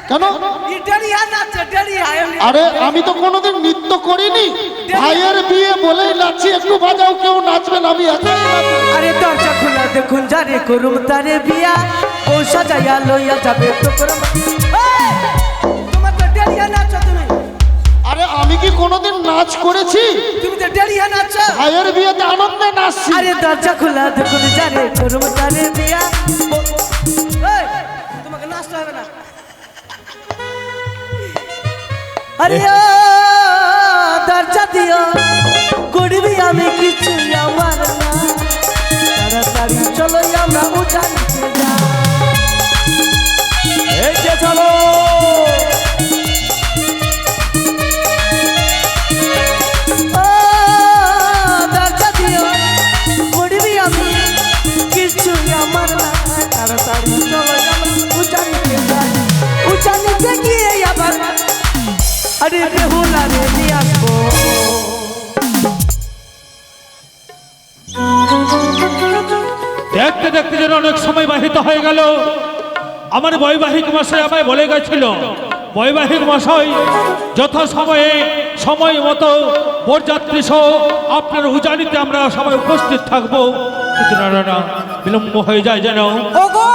কেন? আরে আমি তো কোনোদিন নৃত্য করিনি, ভাইয়ের বিয়ে বলেই নাচছি। একটু বাজাও, কেউ নাচবেন, আমি একাই নাচবো। আরে দরজা খোলা দেখুন যারে করুম তারে বিয়া, ও সাজাইয়া লইয়া যাবে তো করুম। তোমার তো ডেলিয়া নাচ তুমি। আরে আমি কি কোনোদিন নাচ করেছি? তুমি তো ডেলিয়া নাচ। ভাইয়ের বিয়েতে আনন্দে নাচছি। আরে দরজা খোলা দেখুন যারে করুম তারে বিয়া। তোমাকে নাচতে হবে না। আরে ও দরজা দিও, করবি আমি কিছু আমার না। তাড়াতাড়ি চলো আমরা উঠানিতে যাই। এই যে চলো। ও দরজা দিও, করবি আমি কিছু আমার না। তাড়াতাড়ি চলো আমরা উঠানিতে যাই। উঠানিতে গিয়ে আবার আরে বেহুলা রে নিয়ে আসবো। দেখতে দেখতে যেন অনেক সময় বাহিত হয়ে গেল। আমার বৈবাহিক মশাই আমায় বলে গেছিল, বৈবাহিক মশাই যথা সময়ে সময় মতো বরযাত্রী সহ আপনার উজানিতে আমরা সবাই উপস্থিত থাকবো। কিন্তু না না না, বিলম্ব হয়ে যায় যেন। ওগো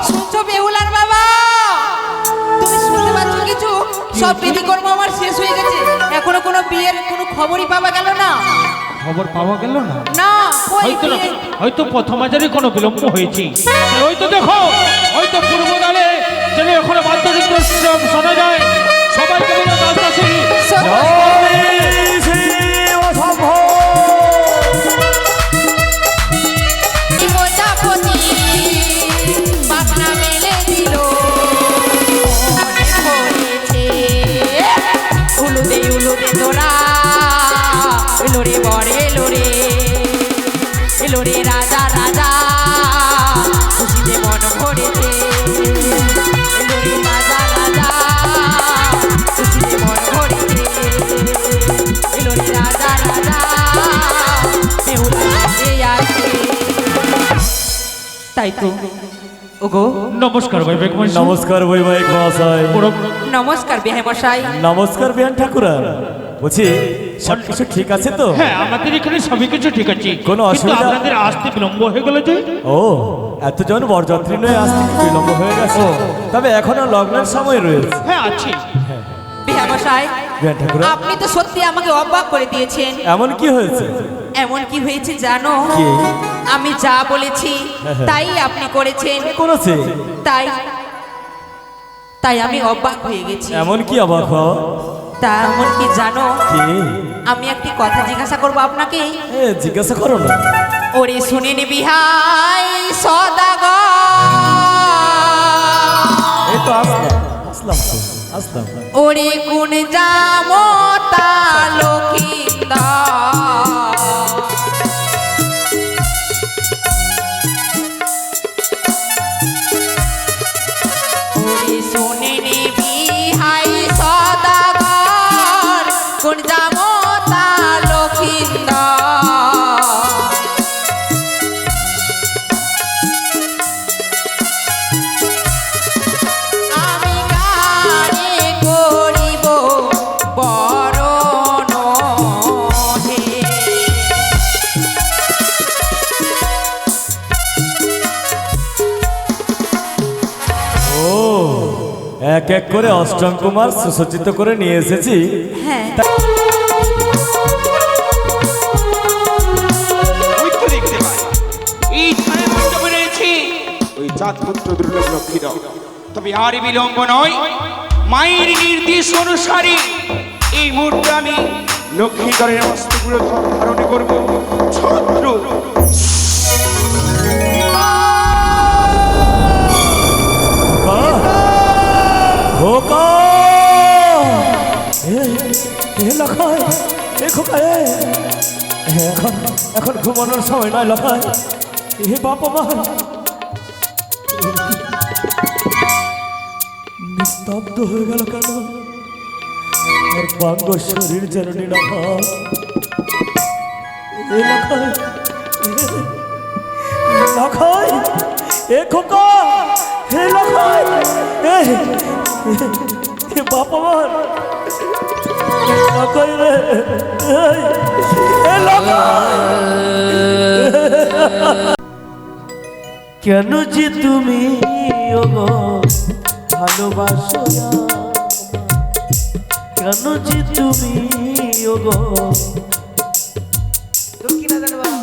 শুনছো বেহুলার বাবা, তুমি শুনতে পাচ্ছ কিছু? সব বিধিকর্ম আমার শেষ হয়ে গেছে, এখনো কোনো বিয়ের কোনো খবরই পাওয়া গেল না। খবর পাওয়া গেল না? না কই হয়তো বিয়ে? হয়তো প্রথমাজারই কোনো বিলম্ব হয়েছে। হয়তো দেখো, হয়তো পূর্বকালে যেন এখনো বাদ্যযন্ত্র শোনা যায়। সবাইকে বলে নাচতাছি। প্রজাপতি পাখনা মেলে দিল, মনে পড়েছে উলুদে উলুদে তোরা এলো রে বরে এলো রে, এলো রে রাজা রাজা খুশিতে মন ভরেছে, এলো রে রাজা রাজা খুশিতে মন ভরেছে, এলো রে রাজা রাজা বেহুলা নাচে আছে। তাই তো ওগো। নমস্কার বৈবাহিক মশাই। নমস্কার বৈবাহিক মহাশয়। নমস্কার বেহে মশাই। নমস্কার বিহান ঠাকুরা। বলছি সব কিছু ঠিক আছে তো? হ্যাঁ, আমাদের এখানে সবই কিছু ঠিক আছে। কোনো কিন্তু অসুবিধা? আপনাদের আসতে বিলম্ব হয়ে গেল যে। ও এতজন বরযাত্রী নয়, আসতে কি বিলম্ব হয়ে গেছে? তবে এখনো লগ্নের সময় রয়েছে। হ্যাঁ আছে। বেহে মশাই বিহান ঠাকুরা, আপনি তো সত্যি আমাকে অবাক করে দিয়েছেন। এমন কি হয়েছে? এমন কি হয়েছে জানো? কি? আমি যা বলেছি তাই আপনি করেছেন। করেছে? তাই তাই আমি অবাক হয়ে গেছি। এমন কি অবাক হওয়া? তা এমন কি জানো? কি? আমি একটি কথা জিজ্ঞাসা করবো আপনাকে। জিজ্ঞাসা করো না। ওরে শুনে নিবি হাই সদাগর, এই তো আসলাম আসলাম তো, আসলাম। ওরে কোন জামতা লক্ষিন্দর, ওরে শুনে নিবি হাই সদাগর, কোন জামতা লক্ষিন্দর, আমি গানে করিব বরণ হে। ও এক এক করে অষ্টম কুমার সুসজ্জিত করে নিয়ে এসেছি। হ্যাঁ ওই তো দেখতে পাই এই স্থানে মণ্ডপে রয়েছে ওই চাঁদপুত্র দুর্লভ লক্ষ্মীধর। তবে আর বিলম্ব নয়, মায়ের নির্দেশ অনুসারে এই মুহূর্তে আমি লক্ষ্মীধরের অস্ত্রগুলো ধারণ করব। ছত্র খোকা লখাই, এ খোকা এখন এখন ঘুমানোর সময় নয় লখাই। এ বাবা মা নিস্তব্ধ হয়ে গেল কেন? আর বাঙ্গ শরীর যেন নিরাপদ। এ লখাই, লখাই, এ খোকা, হে লক্ষণ বাপ আমার লক্ষণ রে হে লক্ষণ কেন যে তুমি ওগো ভালোবাসো কেন যে তুমি ওগো দক্ষিণাদান বাবা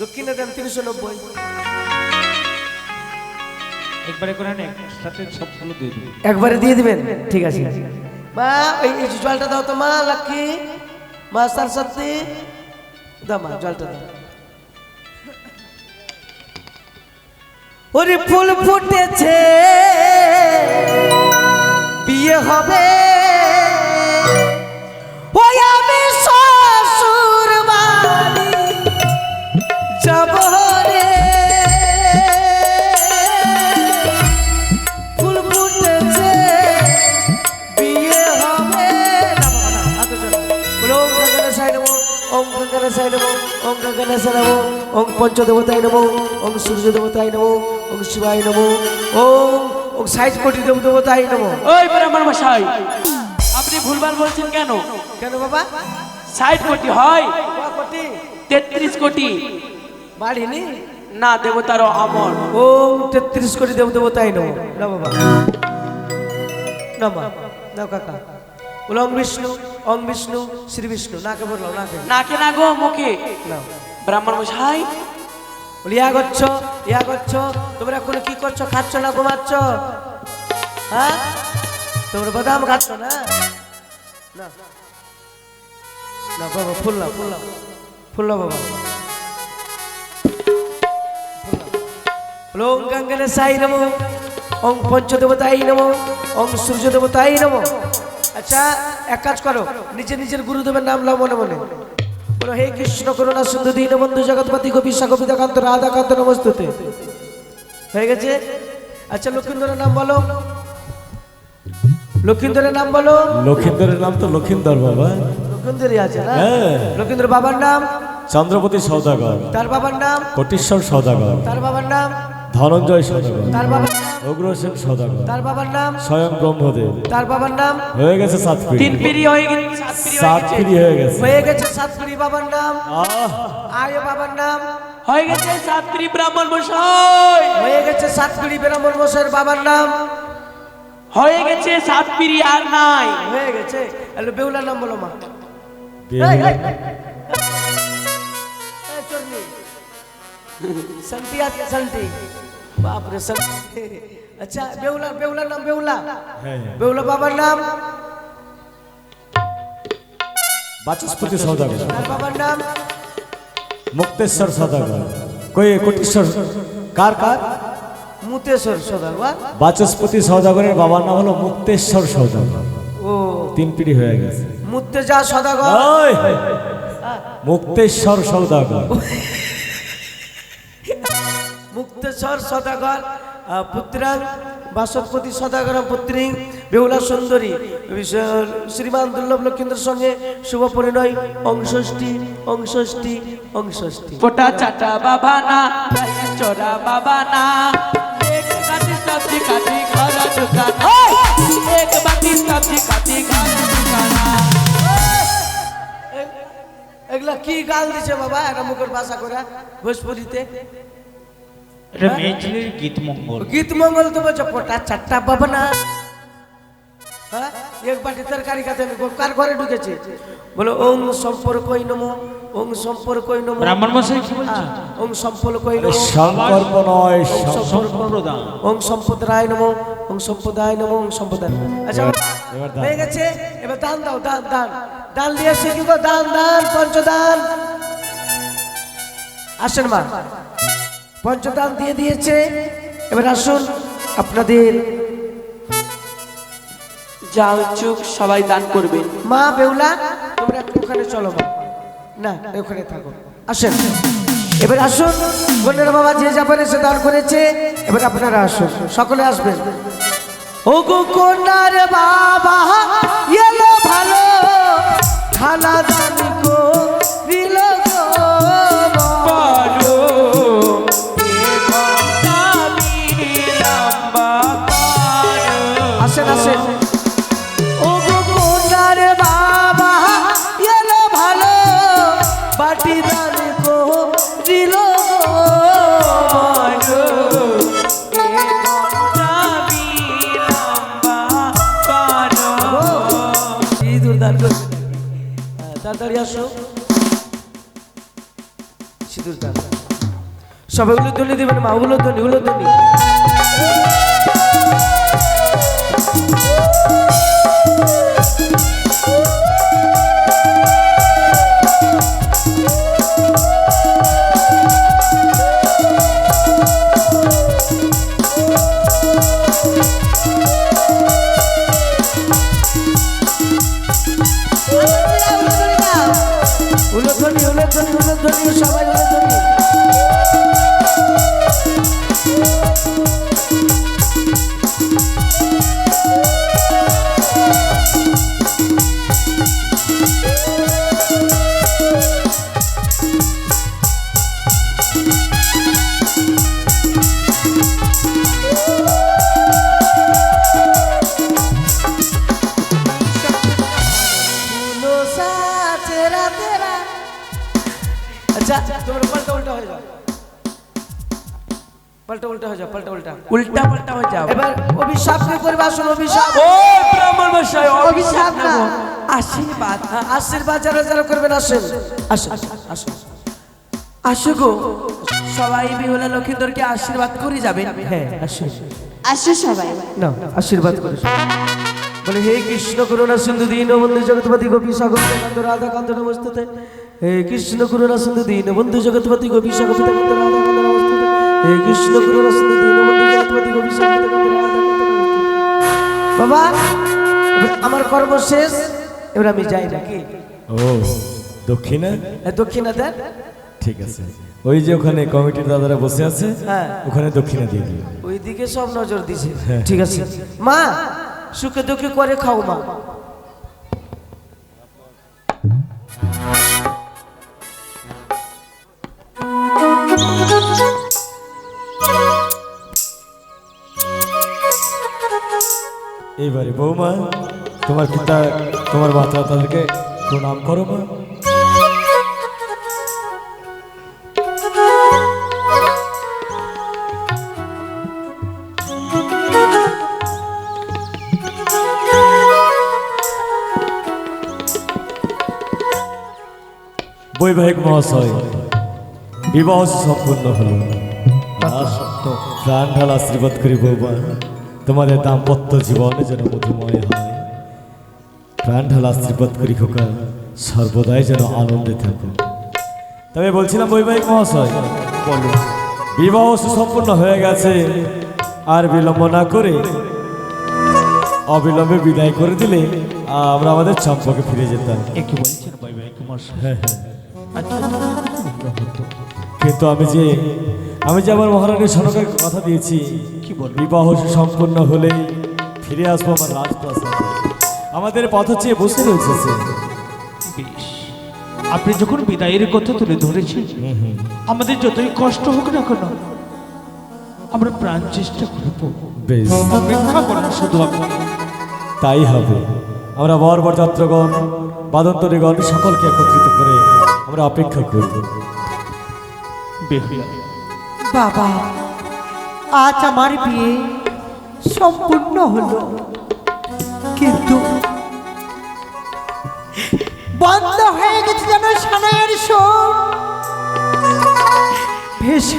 দক্ষিণাদান 390 একবারে করে না সাথে সবগুলো দিয়ে দিই। একবারে দিয়ে দিবেন ঠিক আছে মা এই জলটা দাও তো মা লক্ষ্মী মা সরস্বতী দাও মা জলটা দাও ওরে ফুল ফুটেছে বিয়ে হবে ওই আমি শ্বশুর বাড়ি যাব রে ফুল ফুটেছে বিয়ে হবে ওম গঙ্গা নমো ওম গঙ্গা নমো ওম পঞ্চদেবতায় নমো ওম সূর্য দেবতায় নমো ওম শিবায় নমো ওম 60 কোটি দেবতায় নমো। ওই ব্রাহ্মণ মশাই আপনি ভুলভাল বলছেন কেন? কেন বাবা 60 কোটি হয়, কোটি 33 কোটি বাড়িনি না দেবতারও আমর। ওম 33 কোটি দেবতায় নমো না বাবা না মা না কাকা বলো ওম বিষ্ণু শ্রী বিষ্ণু নাকে বললাম নাকে না গো মুখে। না ব্রাহ্মণ মশাই ইয়া করছো তোমরা এখন কি করছো খাচ্ছ না ঘুমাচ্ছ হ্যাঁ তোমরা বাদাম খাচ্ছ না না না বাবা ফুল বাবা ওম গঙ্গা সাই নমো ওম পঞ্চদেবতায় নমো ওম সূর্য দেবতায় নমো। আচ্ছা এক কাজ করো নিজের গুরুদেবের নাম লাও মনে মনে বলো হে কৃষ্ণ করুণা সিন্ধু দীনবন্ধু জগৎপতি গোপীশা গোপিতাকান্ত রাধাকান্ত নমস্তুতে হয়ে গেছে। আচ্ছা লক্ষিন্দরের নাম বলো লক্ষিন্দরের নাম বলো লক্ষিন্দরের নাম তো লক্ষিন্দর বাবা লক্ষিন্দরই আছে না হ্যাঁ। লক্ষিন্দর বাবার নাম চন্দ্রপতি সৌদাগর তার বাবার নাম কোটিশ্বর সৌদাগর তার বাবার নাম ধনঞ্জয় সৌদাগর তার বাবার নাম অগ্রসেন সৌদাগর তার বাবার নাম স্বয়ং ব্রহ্মদেব তার বাবার নাম হয়ে গেছে সাতপিড়ি 3 পিড়ি হয়ে গেছে, 7 পিড়ি সাতপিড়ি হয়ে গেছে। হয়ে গেছে হয়ে গেছে সাতপুরি বাবার নাম আহ আয় বাবার নাম হয়ে গেছে 7 পিড়ি ব্রাহ্মণ মশাই হয়ে গেছে সাতপুরি ব্রাহ্মণ মশাইয়ের বাবার নাম হয়ে গেছে 7 পিড়ি আর নাই। হয়ে গেছে তাহলে বেহুলার নাম বলো মা বেহুলা। संती आती संती बाप रे संती अच्छा बेहुला नाम बेहुला হ্যাঁ बेहुला बाबर नाम বাচস্পতি সৌদাগর तार बाबर नाम মুক্তেশ্বর সৌদাগর কই কোটিশ্বর কার मुतेश्वर सदागर বাচস্পতি সৌদাগরের বাবার নাম হলো মুক্তেশ্বর সৌদাগর ओ 3 পিড়ি হয়ে গেছে मुत्तेजा सदागर ওই মুক্তেশ্বর সৌদাগর मुक्तेश्वर सदागर पुत्रांग बासपति सदागर पुत्री बेहुला सुंदरी श्रीमान दुर्लभ लक्षिंद्र संगे शुभ परिणय अंशष्टि ফোটা চাটা বাবা না চোরা বাবা না এক বাটি সবজি কাটি ঘর ঢুকানা এক বাটি সবজি কাটি ঘর ঢুকানা। এগুলা কি গাল দিছে বাবা এটা মুখের ভাষা করে ভোজপুরিতে এটা মেয়ে ছেলের গীত মঙ্গল। গীত মঙ্গল তো বলছো পোটা চারটা বাবা না হ্যাঁ এক বাটি তরকারি খাতে আমি কার ঘরে ঢুকেছে বলো ওম সম্পর্কই নমো ওম সম্পর্কই নমো ব্রাহ্মণ মশাই কি বলছেন? ওম সম্পর্কই নমো সংকল্প নয় সম্প্রদান। ওম সম্পদায় নমো ওম সম্পদায় নমো ওম সম্পদায় আচ্ছা এবার দান। হয়ে গেছে এবার দান দাও দান দিয়েছে কি গো দান পঞ্চদান আসেন মা পঞ্চদান দিয়ে দিয়েছে এবার আসুন আপনাদের যা চুক সবাই দান করবে। মা বেহুলা তোমরা একটু ওখানে চলো মা না ওখানে থাকো আসেন এবার আসুন বোনের বাবা যে যাবেন সে দান করেছে এবার আপনারা আসুন সকলে আসবেন ও গো কোনার বাবা এলো ভালো খানা দান কো দিল গো বলো এ ঘন্টা তাড়াতাড়ি আসো সিঁদুর দান সবাই উলুধ্বনি দেবেন মা উলুধ্বনি উলুধ্বনি উলুধ্বনি উলুধ্বনি উলুধ্বনি সবাই উলুধ্বনি আচ্ছা তোমরা পাল্টা উল্টা হয়ে যাও পাল্টা উল্টা হয়ে যাও পাল্টা উল্টা উল্টা পাল্টা হয়ে যাও এবার অভিশাপ কে করবে আসুন অভিশাপ ও ব্রাহ্মণ মশাই অভিশাপ না আশীর্বাদ আশীর্বাদ যারা যারা করবেন আসেন আসুন আসুন আসো গো সবাই বিহুলা লক্ষিন্দরকে আশীর্বাদ করে যাবেন হ্যাঁ আসুন আসো সবাই না আশীর্বাদ করে বলে হে কৃষ্ণ করুণা সিন্ধু দীনবন্ধু জগৎপতি গোপী সাগর কান্ত রাধা কান্ত নমস্তুতে হে কৃষ্ণ করুণা সিন্ধু দীনবন্ধু জগৎপতি গোপী সাগর কান্ত রাধা কান্ত নমস্তুতে হে কৃষ্ণ করুণা সিন্ধু দীনবন্ধু জগৎপতি গোপী সাগর কান্ত রাধা কান্ত নমস্তুতে বাবা এবার আমার কর্ম শেষ এবার আমি যাই নাকি ও দক্ষিণা দক্ষিণা দেন ঠিক আছে ওই যে ওখানে কমিটির দাদারা বসে আছে হ্যাঁ ওখানে দক্ষিণা দিয়ে দিও ওইদিকে সব নজর দিছে হ্যাঁ। ঠিক আছে মা সুখে দুঃখে করে খাও মা এইবারে বৌমা তোমার পিতা তোমার মাতা তাদেরকে প্রণাম করো মা বৈবাহিক মহাশয় বিবাহ সম্পূর্ণ হলো প্রাণ ঢাল আশীর্বাদ করি বৌমা তোমাদের দাম্পত্য জীবনে যেন মধুময় হয় প্রাণ ঢাল আশীর্বাদ করি খোকা সর্বদাই যেন আনন্দে থাকো তবে বলছিলাম বৈবাহিক মহাশয় বলো বিবাহ সুসম্পন্ন হয়ে গেছে আর বিলম্ব না করে অবিলম্বে বিদায় করে দিলে আমরা আমাদের চম্পকে ফিরে যেতাম কি বলছেন বৈবাহিক মশাই? হ্যাঁ হ্যাঁ কিন্তু আমি যে আমার মহারানীর সনকের কথা দিয়েছি কি বল? বিবাহ সম্পূর্ণ হলে ফিরে আসবো আমার রাজপ্রাসাদে আমাদের পথ চেয়ে বসে রয়েছে সে। বেশ, আপনি যখন বিদায়ের কথা তুলে ধরেছেন আমাদের যতই কষ্ট হোক না কেন আমরা প্রাণ চেষ্টা করবো বেশ অপেক্ষা করুন শুধু আপনি। তাই হবে আমরা বরযাত্রগণ বাদন্তরীগণ সকলকে একত্রিত করে আমরা অপেক্ষা করব বেহুলা, বাবা আজ আমার বিয়ে সম্পূর্ণ হলো কিন্তু বন্ধ হয়ে গেছে যেন সানাইয়ের সুর ভেসে